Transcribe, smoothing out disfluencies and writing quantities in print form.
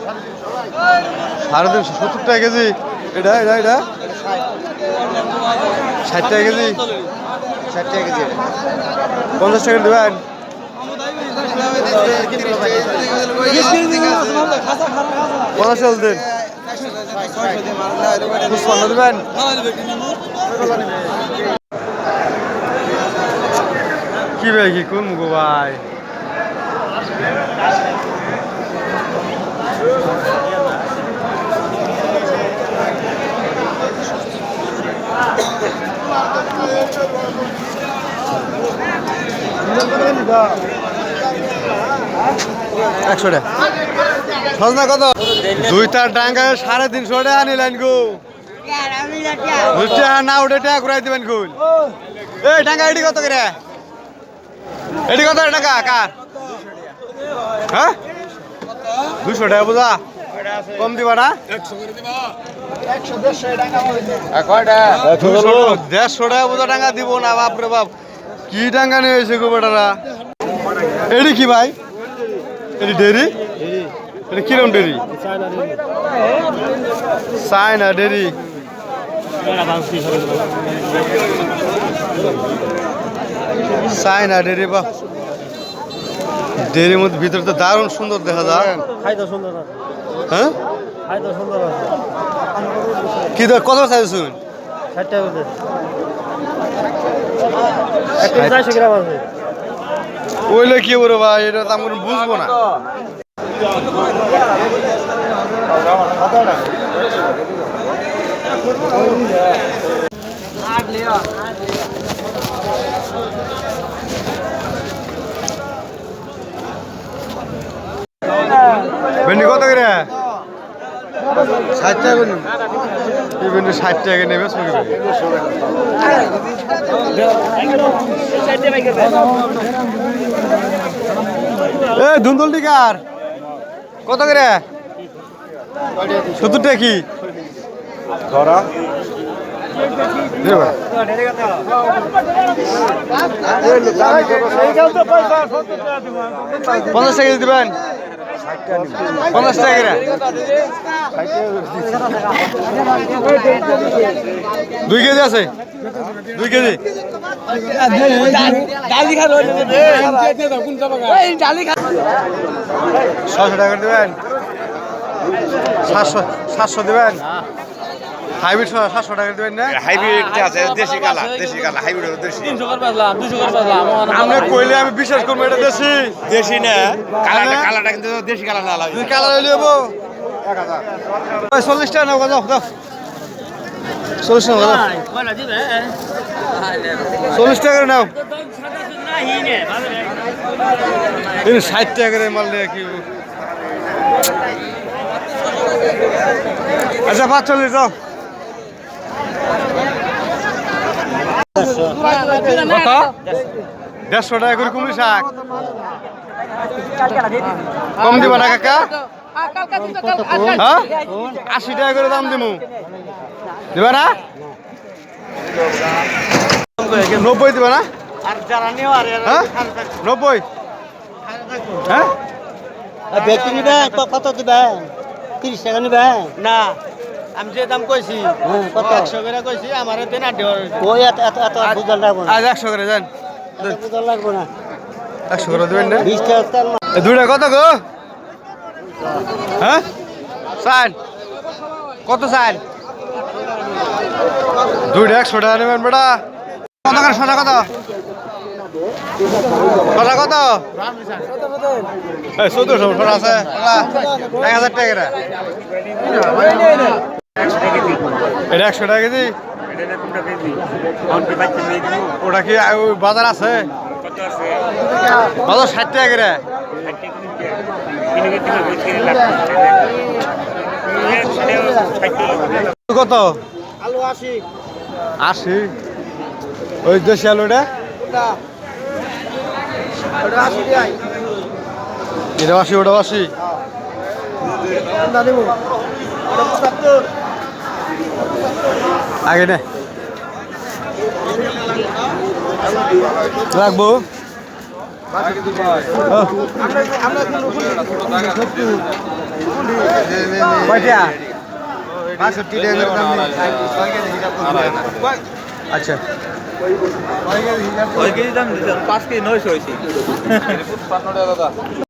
350 70 টাকা কেজি। এটা 60 টাকা কেজি। 60 টাকা কেজি। 50 টাকা দেবেন। 50 চল দেন। 55 দেবেন। কি ভাই কি কোন গো ভাই? একশো টাকা সজনা কত? দুইটার ডাঙ্গা 350 টাকা নিলেন গো। না ওটা টাকা ঘুরাই দেবেন গুল। এই ডাঙ্গা এটি কত করে? এটি কত টাকা কার? হ্যাঁ 200 টাকা বোঝা কম দিবা না? 150 টাকা বোঝা ডাঙ্গা দিব না। বাপরে বাপ কি ডাঙ্গা নিয়ে হয়েছে গো বেটারা। এটি কি ভাই? এটি ডেরি? এটা কিরম dairy? China dairy. China dairy বা ডেরির মধ্যে ভিতরে তো দারুণ সুন্দর দেখা যায়। হ্যাঁ কি কত চাইছেন? 60 টাকা করে। 400 গ্রাম আছে। ওইলে কি বড় ভাই এটা তো আমরা বুঝবো না। ভেন্ডি কত করে? 60 টাকা করে। এই ভেন্ডি 60 টাকা নেবে। এ ধুন্দুল টিকার কত করে? 70 টাকা কি ধরা? 50 টাকা দিবেন। 50 টাকা করে 2 কেজি আছে। 2 কেজি 600 টাকা দেবেন। 700 দেবেন। হাইব্রিড 700 টাকা দেবেন না? হাইব্রিড আছে দেশি কালা হাইব্রিড দেশি 300 করে পাইলাম 200 করে পাইলাম। আপনি কইলে আমি বিশ্বাস করবো এটা দেশি। দেশি না কালাটা কিন্তু দেশি কালা না লাগে। কালার হইলে হবো 40 টাকা নাও যাও যাও 40 টাকা যাও 40 টাকা করে নাও। 60 টাকা করে মাল নিয়ে কি? আচ্ছা 45 যাও। কত? 150 টাকা করে কুমড়ি শাক কম দিবা না কাকা? হ্যাঁ 80 টাকা করে দাম দিমু দিবা না? 90 দিবা না? হ্যাঁ 90 হ্যাঁ ব্যক্তি নিবেন কত দিবেন? 30 টাকা নিবেন না আমি যে দাম কইছি কত? 100 করে কইছি আমারে দেন আর দেওয়ার। ওই এত বুঝাল লাগবো না। আজ 100 করে যান। বুঝাল লাগবো না। 100 করে দেবেন না? 20 টাকা তেল। এই দুইটা কত গো? হ্যাঁ চাল কত চাল? দুইটা 100 টাকা নেবেন বেটা। কত করে সোজা কত? সোজা কত? 1400 সোজা আছে 1000 টাকা করে। এটা 100 টাকা কেজি। ওটা কি ওই বাজার আছে? বাজার 60 টাকা করে। কত? আলু 80। 80 ওই দেশি আলুটা ওটা 80 টাকা। এটা 80 ওটা 80। আগে নে রাখবো। কয়টা? বাষট্টি টাকা দাম আচ্ছা ওই কেজি দাম 5 কেজি 900 হয়েছে